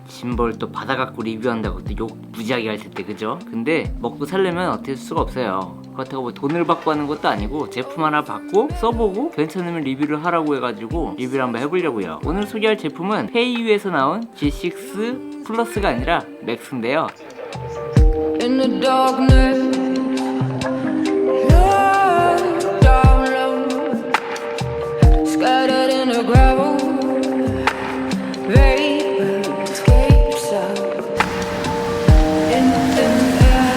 짐벌 또 받아갖고 리뷰한다고 또 욕 무지하게 할 텐데, 그죠? 근데 먹고 살려면 어쩔 수가 없어요. 그렇다고 뭐 돈을 받고 하는 것도 아니고 제품 하나 받고 써보고 괜찮으면 리뷰를 하라고 해가지고 리뷰를 한번 해보려고요. 오늘 소개할 제품은 페이유에서 나온 G6 플러스가 아니라 맥스인데요. In the darkness, scattered in the gravel, vague escapes out in the thin air.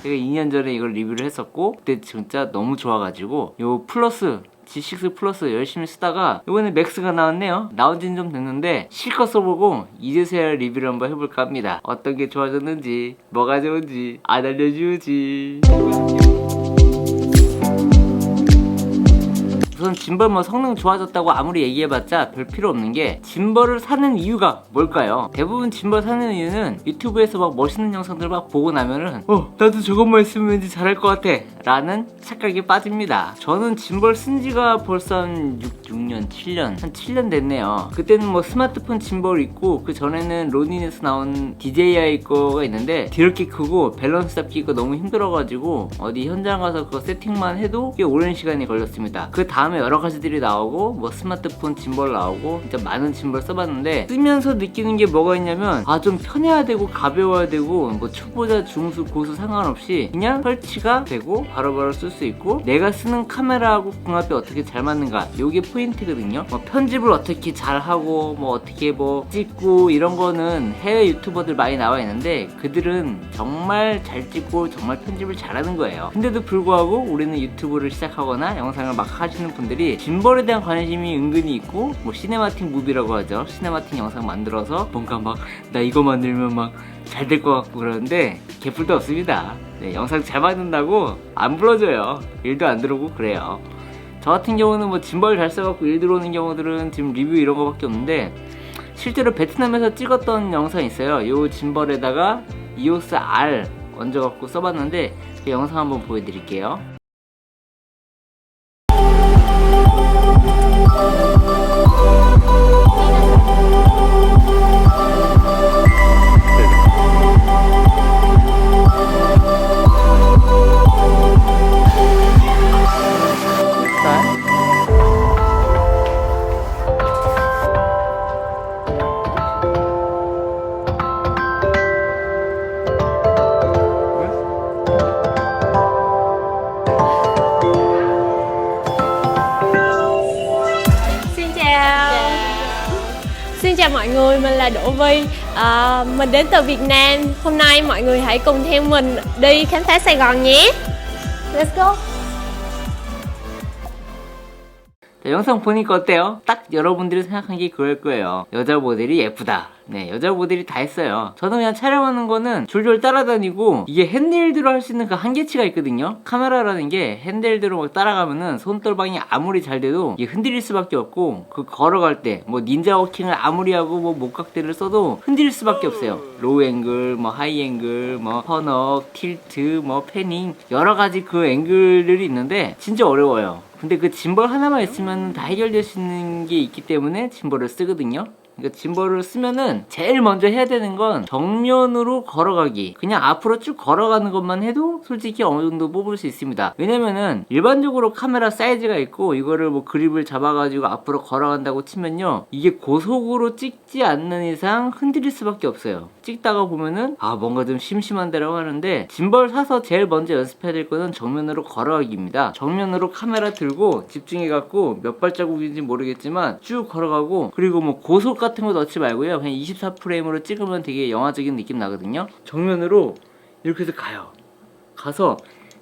제가 2년 전에 이걸 리뷰를 했었고 그때 진짜 너무 좋아가지고 요 플러스 G6 플러스 열심히 쓰다가 이번에 맥스가 나왔네요. 나온지는 좀 됐는데 실컷 써보고 이제서야 리뷰를 한번 해볼까 합니다. 어떤 게 좋아졌는지 뭐가 좋은지 안 알려주지. 우선 짐벌 뭐 성능 좋아졌다고 아무리 얘기해봤자 별 필요 없는 게 짐벌을 사는 이유가 뭘까요? 대부분 짐벌 사는 이유는 유튜브에서 막 멋있는 영상들 막 보고 나면은 나도 저것만 있으면 왠지 잘할 것 같아 라는 착각에 빠집니다. 저는 짐벌 쓴 지가 벌써 한 6년 7년 한 7년 됐네요. 그때는 뭐 스마트폰 짐벌 있고 그 전에는 로닌에서 나온 DJI 거가 있는데 더럽게 크고 밸런스 잡기가 너무 힘들어가지고 어디 현장 가서 그거 세팅만 해도 꽤 오랜 시간이 걸렸습니다. 그 다음에 여러 가지들이 나오고 뭐 스마트폰 짐벌 나오고 진짜 많은 짐벌 써봤는데 쓰면서 느끼는 게 뭐가 있냐면 좀 편해야 되고 가벼워야 되고 뭐 초보자 중수 고수 상관없이 그냥 설치가 되고 바로바로 쓸 수 있고 내가 쓰는 카메라하고 궁합이 어떻게 잘 맞는가 요게 포인트거든요. 뭐 편집을 어떻게 잘 하고 뭐 어떻게 뭐 찍고 이런 거는 해외 유튜버들 많이 나와 있는데 그들은 정말 잘 찍고 정말 편집을 잘하는 거예요. 근데도 불구하고 우리는 유튜브를 시작하거나 영상을 막 하시는 분들이 짐벌에 대한 관심이 은근히 있고 뭐 시네마틱 무비라고 하죠. 시네마틱 영상 만들어서 뭔가 막 나 이거 만들면 막 잘 될 것 같고 그러는데 개뿔도 없습니다. 네, 영상 잘 만든다고 안 불러줘요. 일도 안 들어오고 그래요. 저 같은 경우는 뭐 짐벌 잘 써갖고 일 들어오는 경우들은 지금 리뷰 이런 거밖에 없는데 실제로 베트남에서 찍었던 영상이 있어요. 요 짐벌에다가 EOS R 얹어갖고 써봤는데 그 영상 한번 보여드릴게요. Xin chào mọi người, mình là Đỗ Vi. Mình đến từ Việt Nam. Hôm nay mọi người hãy cùng theo mình đi khám phá Sài Gòn nhé. Let's go. 자, 영상 보니까 어때요? 딱 여러분들이 생각한 게 그럴 거예요. 여자 모델이 예쁘다. 네, 여자 모델이 다 했어요. 저는 그냥 촬영하는 거는 줄줄 따라다니고 이게 핸드헬드로 할 수 있는 그 한계치가 있거든요. 카메라라는 게 핸드헬드로 막 따라가면은 손떨방이 아무리 잘 돼도 이게 흔들릴 수밖에 없고 그 걸어갈 때 뭐 닌자 워킹을 아무리 하고 뭐 목각대를 써도 흔들릴 수밖에 없어요. 로우 앵글, 뭐 하이 앵글, 뭐 턴업, 틸트, 뭐 패닝 여러 가지 그 앵글들이 있는데 진짜 어려워요. 근데 그 짐벌 하나만 있으면 다 해결될 수 있는 게 있기 때문에 짐벌을 쓰거든요. 그러니까 짐벌을 쓰면은 제일 먼저 해야 되는 건 정면으로 걸어가기. 그냥 앞으로 쭉 걸어가는 것만 해도 솔직히 어느 정도 뽑을 수 있습니다. 왜냐면은 일반적으로 카메라 사이즈가 있고 이거를 뭐 그립을 잡아가지고 앞으로 걸어간다고 치면요 이게 고속으로 찍지 않는 이상 흔들릴 수밖에 없어요. 찍다가 보면은 뭔가 좀 심심한데라고 하는데 짐벌 사서 제일 먼저 연습해야 될 거는 정면으로 걸어가기입니다. 정면으로 카메라 들고 집중해갖고 몇 발자국인지 모르겠지만 쭉 걸어가고 그리고 뭐 고속 같은 거 넣지 말고요. 그냥 24프레임으로 찍으면 되게 영화적인 느낌 나거든요. 정면으로 이렇게 해서 가요. 가서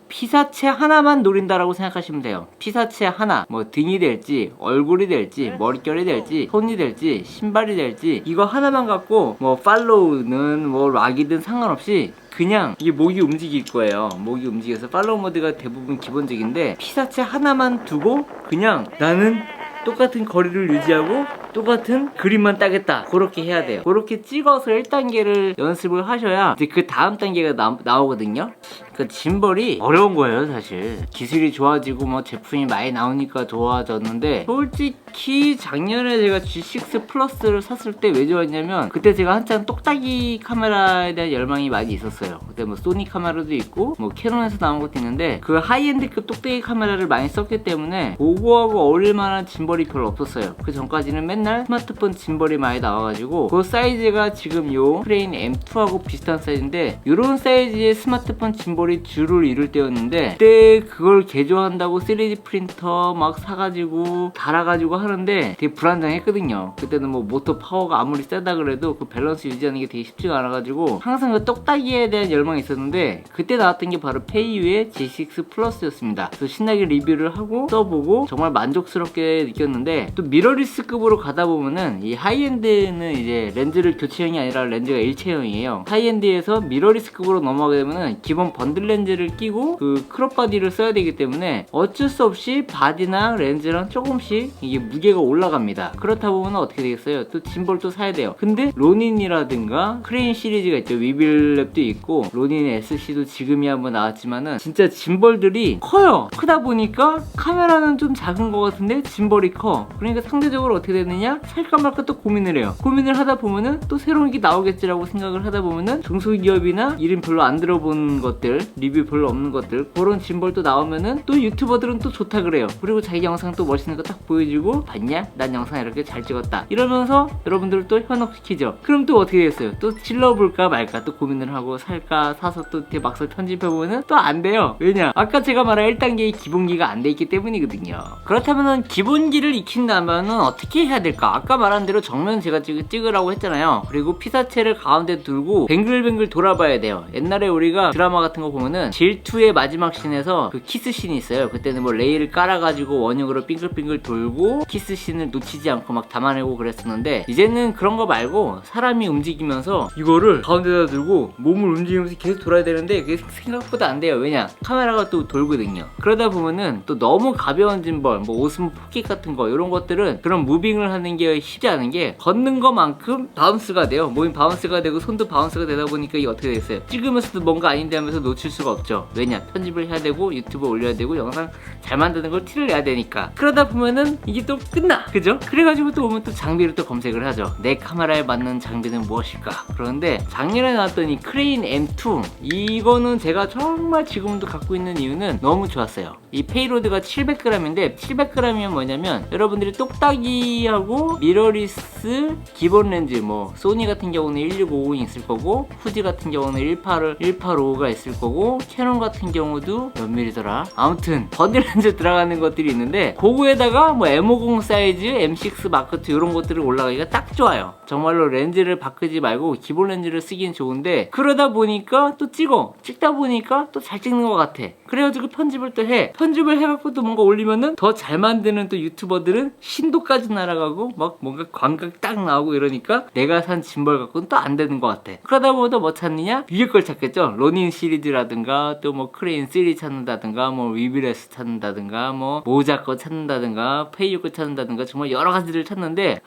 피사체 하나만 노린다라고 생각하시면 돼요. 피사체 하나, 뭐 등이 될지 얼굴이 될지 머릿결이 될지 손이 될지 신발이 될지 이거 하나만 갖고 뭐 팔로우는 뭐 락이든 상관없이 그냥 이게 목이 움직일 거예요. 목이 움직여서 팔로우 모드가 대부분 기본적인데 피사체 하나만 두고 그냥 나는 똑같은 거리를 유지하고 똑같은 그림만 따겠다, 그렇게 해야 돼요. 그렇게 찍어서 1단계를 연습을 하셔야 이제 그 다음 단계가 나오거든요. 그 짐벌이 어려운 거예요. 사실 기술이 좋아지고 뭐 제품이 많이 나오니까 좋아졌는데, 솔직히 작년에 제가 G6 플러스를 샀을 때 왜 좋았냐면, 그때 제가 한창 똑딱이 카메라에 대한 열망이 많이 있었어요. 그때 뭐 소니 카메라도 있고 뭐 캐논에서 나온 것도 있는데, 그 하이엔드급 똑딱이 카메라를 많이 썼기 때문에 그거하고 어울릴 만한 짐벌이 별로 없었어요. 그 전까지는 맨날 스마트폰 짐벌이 많이 나와가지고, 그 사이즈가 지금 요 크레인 M2하고 비슷한 사이즈인데, 요런 사이즈의 스마트폰 짐벌이 주를 이룰 때였는데, 그때 그걸 개조한다고 3D 프린터 막 사가지고 달아가지고 하는데 되게 불안정했거든요. 그때는 뭐 모터 파워가 아무리 세다 그래도 그 밸런스 유지하는 게 되게 쉽지가 않아가지고 항상 그 똑딱이에 대한 열망이 있었는데, 그때 나왔던 게 바로 페이유의 G6 플러스였습니다. 그래서 신나게 리뷰를 하고 써보고 정말 만족스럽게 느꼈는데, 또 미러리스급으로 가다 보면은 이 하이엔드는 이제 렌즈를 교체형이 아니라 렌즈가 일체형이에요. 하이엔드에서 미러리스급으로 넘어가게 되면은 기본 번들 렌즈를 끼고 그 크롭 바디를 써야 되기 때문에 어쩔 수 없이 바디나 렌즈랑 조금씩 이게 무게가 올라갑니다. 그렇다 보면 어떻게 되겠어요? 또 짐벌도 사야 돼요. 근데 로닌이라든가 크레인 시리즈가 있죠. 위빌랩도 있고 로닌 SC도 지금이야 뭐 나왔지만은 진짜 짐벌들이 커요. 크다 보니까 카메라는 좀 작은 것 같은데 짐벌이 커. 그러니까 상대적으로 어떻게 되느냐? 살까 말까 또 고민을 해요. 고민을 하다 보면은 또 새로운 게 나오겠지라고 생각을 하다 보면은 중소기업이나 이름 별로 안 들어본 것들, 리뷰 별로 없는 것들, 그런 짐벌도 나오면은 또 유튜버들은 또 좋다 그래요. 그리고 자기 영상 또 멋있는 거 딱 보여주고, 봤냐? 난 영상 이렇게 잘 찍었다, 이러면서 여러분들을 또 현혹시키죠. 그럼 또 어떻게 되겠어요? 또 질러볼까 말까 또 고민을 하고, 살까 사서 또 이렇게 막상 편집해보면은 또 안 돼요. 왜냐? 아까 제가 말한 1단계의 기본기가 안 돼 있기 때문이거든요. 그렇다면은 기본기를 익힌다면은 어떻게 해야 될까? 아까 말한 대로 정면 제가 찍으라고 했잖아요. 그리고 피사체를 가운데 두고 뱅글뱅글 돌아봐야 돼요. 옛날에 우리가 드라마 같은 거 보면은 질2의 마지막 씬에서 그 키스 씬이 있어요. 그때는 뭐 레일을 깔아가지고 원형으로 빙글빙글 돌고 키스 씬을 놓치지 않고 막 담아내고 그랬었는데, 이제는 그런 거 말고 사람이 움직이면서 이거를 가운데다 두고 몸을 움직이면서 계속 돌아야 되는데, 그게 생각보다 안 돼요. 왜냐? 카메라가 또 돌거든요. 그러다 보면은 또 너무 가벼운 짐벌, 뭐 오스모 포켓 같은 거, 이런 것들은 그런 무빙을 하는 게 쉽지 않은 게, 걷는 것만큼 바운스가 돼요. 몸이 바운스가 되고 손도 바운스가 되다 보니까 이게 어떻게 됐어요? 찍으면서도 뭔가 아닌데 하면서 놓칠 수가 없죠. 왜냐? 편집을 해야 되고 유튜브에 올려야 되고 영상 잘 만드는 걸 티를 내야 되니까. 그러다 보면은 이게 또 끝나, 그죠? 그래가지고 또 오면 또 장비를 또 검색을 하죠. 내 카메라에 맞는 장비는 무엇일까? 그런데 작년에 나왔던 이 크레인 M2, 이거는 제가 정말 지금도 갖고 있는 이유는 너무 좋았어요. 이 페이로드가 700g인데 700g이면 뭐냐면, 여러분들이 똑딱이하고 미러리스 기본 렌즈, 뭐 소니 같은 경우는 1650이 있을 거고, 후지 같은 경우는 185가 있을 거고, 캐논 같은 경우도 몇 밀리더라? 아무튼 번들 렌즈 들어가는 것들이 있는데, 그거에다가 뭐 M50 사이즈, M6 마크2 이런 것들을 올라가기가 딱 좋아요. 정말로 렌즈를 바꾸지 말고 기본 렌즈를 쓰긴 좋은데, 그러다 보니까 또 찍다 보니까 또 잘 찍는 것 같아. 그래가지고 편집을 또 해. 편집을 해갖고 또 뭔가 올리면은 더 잘 만드는 또 유튜버들은 신도까지 날아가고 막 뭔가 광각 딱 나오고 이러니까 내가 산 짐벌 갖고는 또 안 되는 것 같아. 그러다 보면 뭐 찾느냐? 위에 걸 찾겠죠. 로닌 시리즈라든가 또 뭐 크레인 3 찾는다든가, 뭐 위빌레스 찾는다든가, 뭐 모자 거 찾는다든가, 페이유 거 찾는다든가, 정말 여러 가지를 찾는데,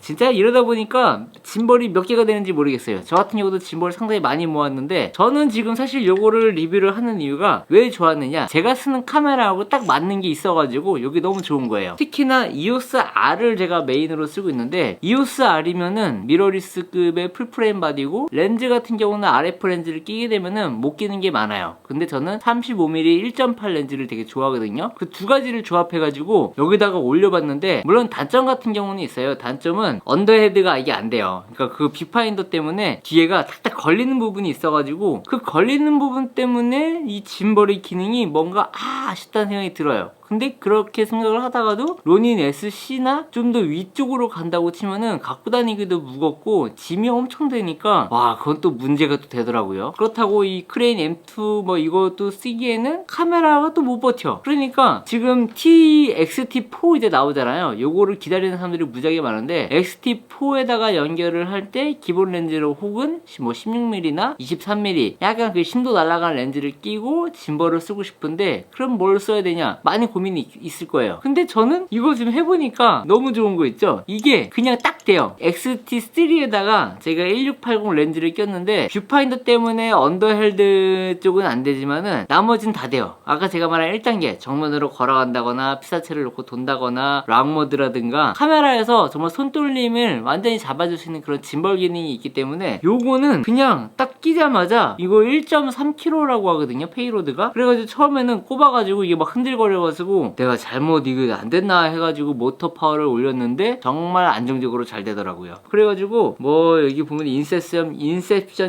진짜 이러다 보니까 짐벌이 몇 개가 되는지 모르겠어요. 저 같은 경우도 짐벌 상당히 많이 모았는데, 저는 지금 사실 요거를 리뷰를 하는 이유가 왜 좋았느냐, 제가 쓰는 카메라하고 딱 맞는 게 있어가지고 요게 너무 좋은 거예요. 특히나 EOS R을 제가 메인으로 쓰고 있는데, EOS R이면은 미러리스급의 풀프레임 바디고, 렌즈 같은 경우는 RF 렌즈를 끼게 되면은 못 끼는 게 많아요. 근데 저는 35mm 1.8 렌즈를 되게 좋아하거든요. 그 두 가지를 조합해가지고 여기다가 올려봤는데, 물론 단점 같은 경우는 있어요. 단점은 언더헤드가 이게 안 돼요. 그러니까 그 뷰파인더 때문에 뒤에가 탁탁 걸리는 부분이 있어가지고, 그 걸리는 부분 때문에 이 짐벌의 기능이 뭔가 아쉽다는 생각이 들어요. 근데 그렇게 생각을 하다가도 로닌 SC나 좀 더 위쪽으로 간다고 치면은 갖고 다니기도 무겁고 짐이 엄청 되니까, 그건 또 문제가 또 되더라고요. 그렇다고 이 크레인 M2 뭐 이것도 쓰기에는 카메라가 또 못 버텨. 그러니까 지금 XT4 이제 나오잖아요. 요거를 기다리는 사람들이 무지하게 많은데, XT4에다가 연결을 할 때 기본 렌즈로 혹은 뭐 16mm나 23mm 약간 그 심도 날아가는 렌즈를 끼고 짐벌을 쓰고 싶은데, 그럼 뭘 써야 되냐? 많이 고민이 있을 거예요. 근데 저는 이거 지금 해보니까 너무 좋은 거 있죠? 이게 그냥 딱 돼요. XT3에다가 제가 1680 렌즈를 꼈는데 뷰파인더 때문에 언더헬드 쪽은 안 되지만은 나머지는 다 돼요. 아까 제가 말한 1단계 정면으로 걸어간다거나 피사체를 놓고 돈다거나 락모드라든가 카메라에서 정말 손떨림을 완전히 잡아줄 수 있는 그런 짐벌 기능이 있기 때문에 요거는 그냥 딱 끼자마자 이거 1.3kg라고 하거든요, 페이로드가. 그래가지고 처음에는 꼽아가지고 이게 막 흔들거려가지고 내가 잘못 이거 안 됐나 해가지고 모터 파워를 올렸는데 정말 안정적으로 잘 되더라고요. 그래가지고 뭐 여기 보면 인셉션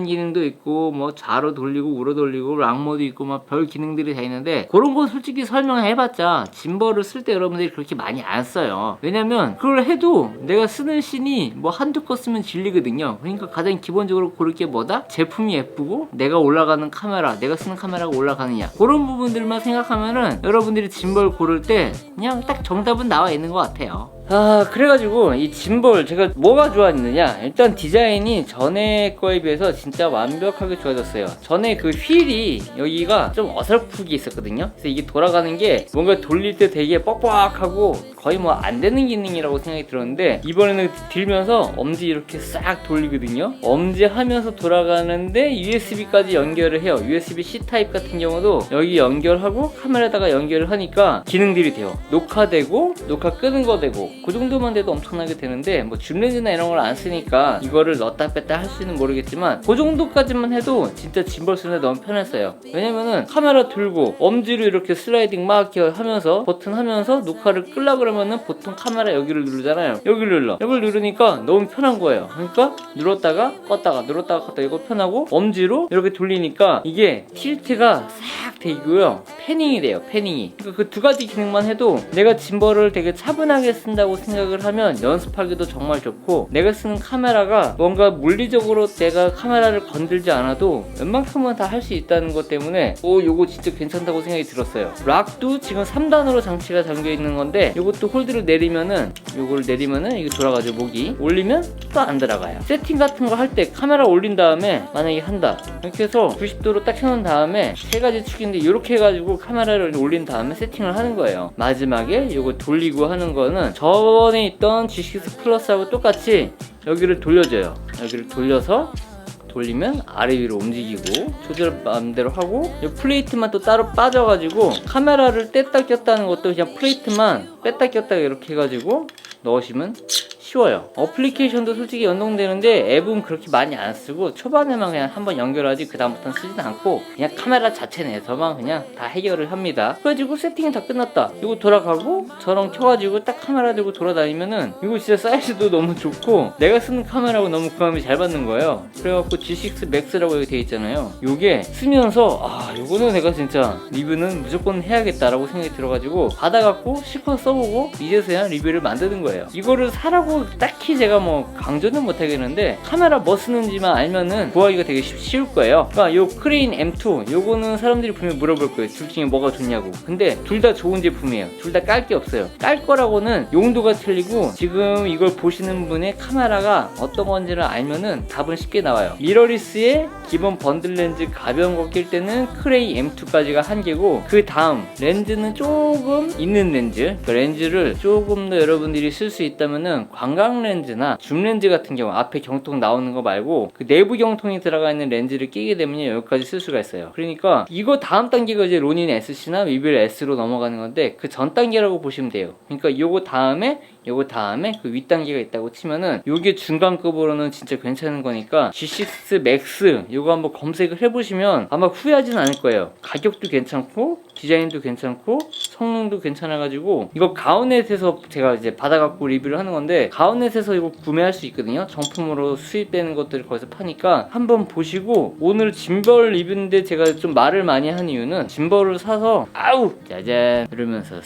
기능도 있고 뭐 좌로 돌리고 우로 돌리고 락모드 있고 막 별 기능들이 다 있는데 그런 거 솔직히 설명해봤자 짐벌을 쓸 때 여러분들이 그렇게 많이 안 써요. 왜냐면 그걸 해도 내가 쓰는 씬이 뭐 한두 컷 쓰면 질리거든요. 그러니까 가장 기본적으로 고를 게 뭐다? 제품이 예쁘고 내가 올라가는 카메라, 내가 쓰는 카메라가 올라가느냐, 그런 부분들만 생각하면은 여러분들이 짐벌 고를 때 그냥 딱 정답은 나와 있는 것 같아요. 그래가지고 이 짐벌 제가 뭐가 좋아졌느냐, 일단 디자인이 전에 거에 비해서 진짜 완벽하게 좋아졌어요. 전에 그 휠이 여기가 좀 어설프게 있었거든요. 그래서 이게 돌아가는 게 뭔가 돌릴 때 되게 뻑뻑하고 거의 뭐 안 되는 기능이라고 생각이 들었는데 이번에는 들면서 엄지 이렇게 싹 돌리거든요. 엄지 하면서 돌아가는데 USB까지 연결을 해요. USB-C 타입 같은 경우도 여기 연결하고 카메라에다가 연결을 하니까 기능들이 돼요. 녹화되고 녹화 끄는 거 되고 그 정도만 돼도 엄청나게 되는데 뭐 줌렌즈나 이런 걸 안 쓰니까 이거를 넣었다 뺐다 할 수는 모르겠지만 그 정도까지만 해도 진짜 짐벌 쓰는데 너무 편했어요. 왜냐면은 카메라 들고 엄지로 이렇게 슬라이딩 막 이렇게 하면서 버튼 하면서 녹화를 끄려 그러면은 보통 카메라 여기를 누르잖아요. 여기를 눌러. 이걸 누르니까 너무 편한 거예요. 그러니까 눌렀다가 껐다가 눌렀다가 껐다가 이거 편하고 엄지로 이렇게 돌리니까 이게 틸트가 싹 되고요. 패닝이 돼요. 패닝이. 그러니까 그 두 가지 기능만 해도 내가 짐벌을 되게 차분하게 쓴다고 생각을 하면 연습하기도 정말 좋고, 내가 쓰는 카메라가 뭔가 물리적으로 내가 카메라를 건들지 않아도 웬만큼은 다 할 수 있다는 것 때문에 요거 진짜 괜찮다고 생각이 들었어요. 락도 지금 3단으로 장치가 잠겨 있는 건데 요것도 홀드를 내리면은 요걸 내리면은 이게 돌아가죠. 목이 올리면 또 안 들어가요. 세팅 같은 거 할 때 카메라 올린 다음에 만약에 한다 이렇게 해서 90도로 딱 켜놓은 다음에 세 가지 축인데 이렇게 해가지고 카메라를 올린 다음에 세팅을 하는 거예요. 마지막에 요거 돌리고 하는 거는 저번에 있던 G6 플러스하고 똑같이 여기를 돌려줘요. 여기를 돌려서 돌리면 아래 위로 움직이고 조절 마음대로 하고, 이 플레이트만 또 따로 빠져가지고 카메라를 뗐다 꼈다는 것도 그냥 플레이트만 뺐다 꼈다 이렇게 해가지고 넣으시면 쉬워요. 어플리케이션도 솔직히 연동되는데 앱은 그렇게 많이 안 쓰고 초반에만 그냥 한번 연결하지 그 다음부터는 쓰진 않고 그냥 카메라 자체 내에서만 그냥 다 해결을 합니다. 그래가지고 세팅이 다 끝났다. 이거 돌아가고 저랑 켜가지고 딱 카메라 들고 돌아다니면은 이거 진짜 사이즈도 너무 좋고 내가 쓰는 카메라하고 너무 궁합이 잘 맞는 거예요. 그래갖고 G6 Max라고 여기 되어 있잖아요. 요게 쓰면서 요거는 내가 진짜 리뷰는 무조건 해야겠다라고 생각이 들어가지고 받아갖고 실컷 써보고 이제서야 리뷰를 만드는 거예요. 이거를 사라고 딱히 제가 뭐 강조는 못하겠는데 카메라 뭐 쓰는지만 알면은 구하기가 되게 쉬울 거예요. 그러니까 요 크레인 M2 요거는 사람들이 분명 물어볼 거예요. 둘 중에 뭐가 좋냐고. 근데 둘 다 좋은 제품이에요. 둘 다 깔 게 없어요. 깔 거라고는 용도가 틀리고 지금 이걸 보시는 분의 카메라가 어떤 건지를 알면은 답은 쉽게 나와요. 미러리스의 기본 번들 렌즈 가벼운 거 낄 때는 크레이 M2까지가 한 개고, 그 다음 렌즈는 조금 있는 렌즈, 그 렌즈를 조금 더 여러분들이 쓸 수 있다면은 관광 렌즈나 줌 렌즈 같은 경우 앞에 경통 나오는 거 말고 그 내부 경통이 들어가 있는 렌즈를 끼게 되면 여기까지 쓸 수가 있어요. 그러니까 이거 다음 단계가 이제 로닌 SC나 위빌 S로 넘어가는 건데 그 전 단계라고 보시면 돼요. 그러니까 요거 다음에 그 윗단계가 있다고 치면은 요게 중간급으로는 진짜 괜찮은 거니까 G6 Max 요거 한번 검색을 해보시면 아마 후회하지는 않을 거예요. 가격도 괜찮고 디자인도 괜찮고 성능도 괜찮아가지고 이거 가오넷에서 제가 이제 받아갖고 리뷰를 하는 건데 가오넷에서 이거 구매할 수 있거든요. 정품으로 수입되는 것들을 거기서 파니까 한번 보시고, 오늘 짐벌 리뷰인데 제가 좀 말을 많이 한 이유는 짐벌을 사서 짜잔 이러면서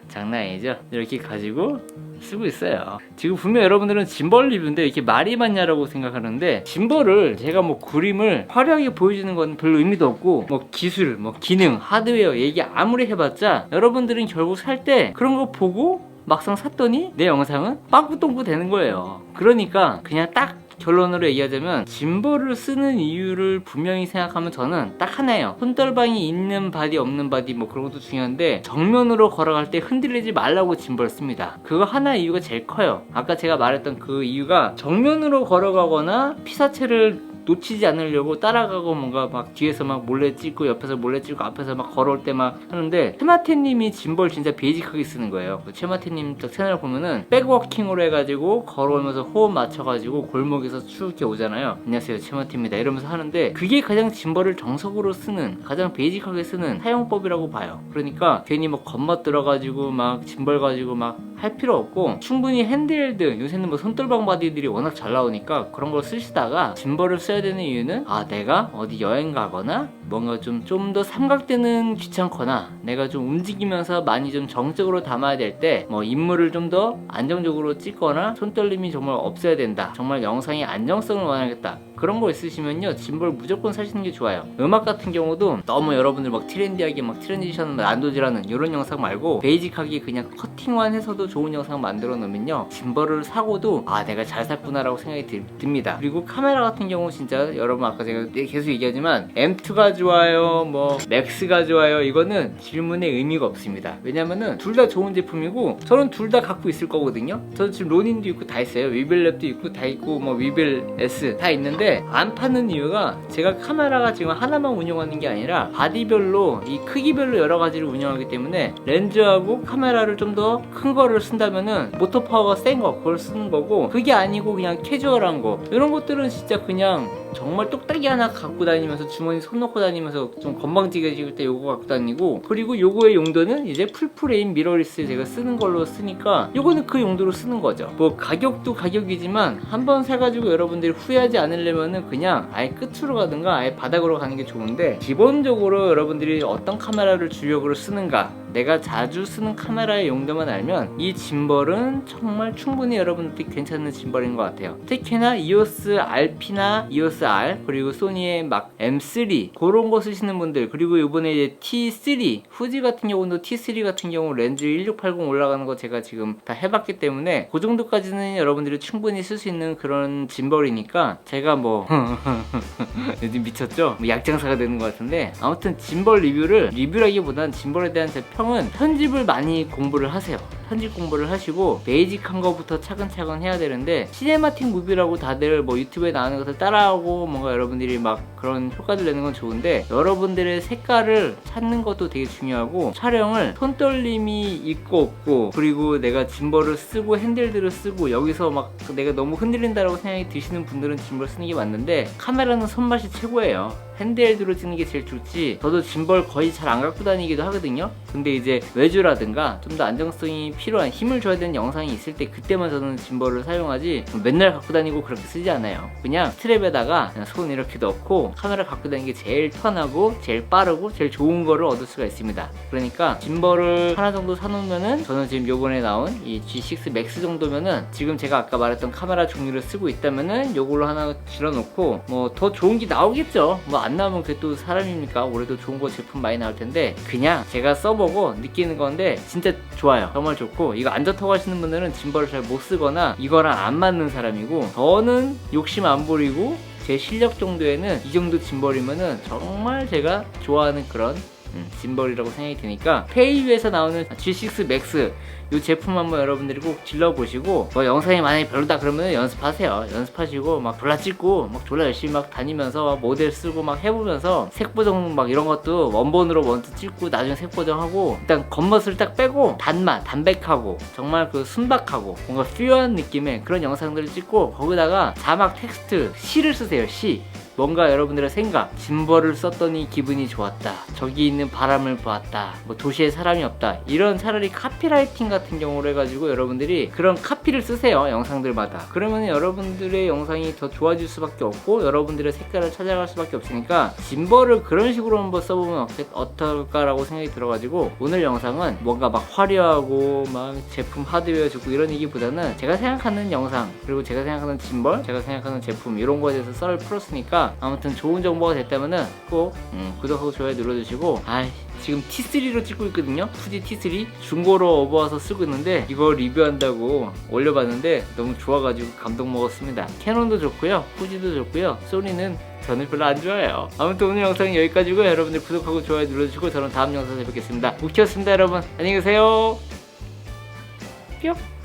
장난 아니죠? 이렇게 가지고 쓰고 있어요. 지금 분명 여러분들은 짐벌 리뷰인데 이렇게 말이 많냐라고 생각하는데, 짐벌을 제가 뭐 그림을 화려하게 보여주는 건 별로 의미도 없고 뭐 기술, 뭐 기능, 하드웨어 얘기 아무리 해봤자 여러분들은 결국 살 때 그런 거 보고 막상 샀더니 내 영상은 빵꾸똥꾸 되는 거예요. 그러니까 그냥 딱 결론으로 얘기하자면 짐벌을 쓰는 이유를 분명히 생각하면 저는 딱 하나예요. 손떨방이 있는 바디 없는 바디 뭐 그런 것도 중요한데 정면으로 걸어갈 때 흔들리지 말라고 짐벌 씁니다. 그거 하나 이유가 제일 커요. 아까 제가 말했던 그 이유가 정면으로 걸어가거나 피사체를 놓치지 않으려고 따라가고 뭔가 막 뒤에서 막 몰래 찍고 옆에서 몰래 찍고 앞에서 막 걸어올 때 막 하는데 최마태님이 짐벌 진짜 베이직하게 쓰는 거예요. 그 최마태님 채널 보면은 백워킹으로 해가지고 걸어오면서 호흡 맞춰가지고 골목에서 쭉 이렇게 오잖아요. 안녕하세요 최마태입니다 이러면서 하는데 그게 가장 짐벌을 정석으로 쓰는 가장 베이직하게 쓰는 사용법이라고 봐요. 그러니까 괜히 뭐 겉멋 들어가지고 막 짐벌 가지고 막 할 필요 없고 충분히 핸드헬드 요새는 뭐 손떨방 바디들이 워낙 잘 나오니까 그런 걸 쓰시다가 짐벌을 써야 되는 이유는 내가 어디 여행 가거나 뭔가 좀 더 삼각대는 귀찮거나 내가 좀 움직이면서 많이 좀 정적으로 담아야 될 때 뭐 인물을 좀 더 안정적으로 찍거나 손떨림이 정말 없어야 된다. 정말 영상의 안정성을 원하겠다. 그런 거 있으시면요 짐벌 무조건 사시는 게 좋아요. 음악 같은 경우도 너무 여러분들 막 트렌디하게 막 트랜지션 난도질하는 이런 영상 말고 베이직하게 그냥 커팅만 해서도 좋은 영상 만들어 놓으면요 짐벌을 사고도 내가 잘 샀구나 라고 생각이 듭니다. 그리고 카메라 같은 경우 진짜 여러분 아까 제가 계속 얘기하지만 M2가 좋아요 뭐 맥스가 좋아요 이거는 질문에 의미가 없습니다. 왜냐면은 둘 다 좋은 제품이고 저는 둘 다 갖고 있을 거거든요. 저는 지금 로닌도 있고 다 있어요. 위벨랩도 있고 다 있고 뭐 위벨 S 다 있는데 안 파는 이유가 제가 카메라가 지금 하나만 운영하는 게 아니라 바디별로 이 크기별로 여러 가지를 운영하기 때문에 렌즈하고 카메라를 좀 더 큰 거를 쓴다면은 모터 파워가 센 거 그걸 쓰는 거고 그게 아니고 그냥 캐주얼한 거 이런 것들은 진짜 그냥 정말 똑딱이 하나 갖고 다니면서 주머니 손 넣고 다니면서 좀 건방지게 때 요거 갖고 다니고 그리고 요거의 용도는 이제 풀프레임 미러리스 제가 쓰는 걸로 쓰니까 요거는 그 용도로 쓰는 거죠. 뭐 가격도 가격이지만 한번 사가지고 여러분들이 후회하지 않으려면은 그냥 아예 끝으로 가든가 아예 바닥으로 가는 게 좋은데 기본적으로 여러분들이 어떤 카메라를 주력으로 쓰는가 내가 자주 쓰는 카메라의 용도만 알면 이 짐벌은 정말 충분히 여러분들이 괜찮은 짐벌인 것 같아요. 특히나 EOS RP나 EOS R 그리고 소니의 막 M3 그런 거 쓰시는 분들 그리고 이번에 이제 T3 후지 같은 경우도 T3 같은 경우 렌즈 1680 올라가는 거 제가 지금 다 해봤기 때문에 그 정도까지는 여러분들이 충분히 쓸 수 있는 그런 짐벌이니까 제가 뭐 요즘 미쳤죠? 뭐 약장사가 되는 것 같은데 아무튼 짐벌 리뷰라기보단 짐벌에 대한 제 평은 편집을 많이 공부를 하세요. 편집 공부를 하시고 베이직한 거부터 차근차근 해야 되는데 시네마틱 무비라고 다들 뭐 유튜브에 나오는 것을 따라하고 뭔가 여러분들이 막 그런 효과를 내는 건 좋은데 여러분들의 색깔을 찾는 것도 되게 중요하고 촬영을 손떨림이 있고 없고 그리고 내가 짐벌을 쓰고 핸들들을 쓰고 여기서 막 내가 너무 흔들린다라고 생각이 드시는 분들은 짐벌 쓰는 게 맞는데 카메라는 손맛이 최고예요. 핸드헬드로 찍는 게 제일 좋지. 저도 짐벌 거의 잘 안 갖고 다니기도 하거든요. 근데 이제 외주라든가 좀 더 안정성이 필요한 힘을 줘야 되는 영상이 있을 때 그때만 저는 짐벌을 사용하지 맨날 갖고 다니고 그렇게 쓰지 않아요. 그냥 스트랩에다가 그냥 손 이렇게 넣고 카메라 갖고 다니는 게 제일 편하고 제일 빠르고 제일 좋은 거를 얻을 수가 있습니다. 그러니까 짐벌을 하나 정도 사놓으면은 저는 지금 요번에 나온 이 G6 Max 정도면은 지금 제가 아까 말했던 카메라 종류를 쓰고 있다면은 요걸로 하나 질러놓고 뭐 더 좋은 게 나오겠죠. 뭐 안 나오면 그게 또 사람입니까? 올해도 좋은 거 제품 많이 나올 텐데 그냥 제가 써보고 느끼는 건데 진짜 좋아요. 정말 좋고 이거 안 좋다고 하시는 분들은 짐벌을 잘 못 쓰거나 이거랑 안 맞는 사람이고 저는 욕심 안 부리고 제 실력 정도에는 이 정도 짐벌이면은 정말 제가 좋아하는 그런 짐벌이라고 생각이 드니까 페이유에서 나오는 G6 Max 이 제품 한번 여러분들이 꼭 질러보시고 뭐 영상이 만약에 별로다 그러면 연습하세요. 연습하시고 막 졸라 찍고 막 졸라 열심히 막 다니면서 막 모델 쓰고 막 해보면서 색보정 막 이런 것도 원본으로 먼저 찍고 나중에 색보정하고 일단 겉멋을 딱 빼고 단맛, 담백하고 정말 그 순박하고 뭔가 퓨어한 느낌의 그런 영상들을 찍고 거기다가 자막 텍스트 시를 쓰세요. 시 뭔가 여러분들의 생각 짐벌을 썼더니 기분이 좋았다 저기 있는 바람을 보았다 뭐 도시에 사람이 없다 이런 차라리 카피라이팅 같은 경우로 해가지고 여러분들이 그런 카피를 쓰세요 영상들마다 그러면 여러분들의 영상이 더 좋아질 수밖에 없고 여러분들의 색깔을 찾아갈 수밖에 없으니까 짐벌을 그런 식으로 한번 써보면 어떨까라고 생각이 들어가지고 오늘 영상은 뭔가 막 화려하고 막 제품 하드웨어 좋고 이런 얘기보다는 제가 생각하는 영상 그리고 제가 생각하는 짐벌 제가 생각하는 제품 이런 거에 대해서 썰을 풀었으니까 있으니까 아무튼 좋은 정보가 됐다면은 꼭 구독하고 좋아요 눌러주시고, 지금 T3로 찍고 있거든요. 푸지 T3 중고로 업어와서 쓰고 있는데 이거 리뷰한다고 올려봤는데 너무 좋아가지고 감동 먹었습니다. 캐논도 좋고요, 푸지도 좋고요, 소니는 저는 별로 안 좋아해요. 아무튼 오늘 영상은 여기까지고요. 여러분들 구독하고 좋아요 눌러주시고 저는 다음 영상에서 뵙겠습니다. 우키였습니다. 여러분 안녕히 계세요. 뿅.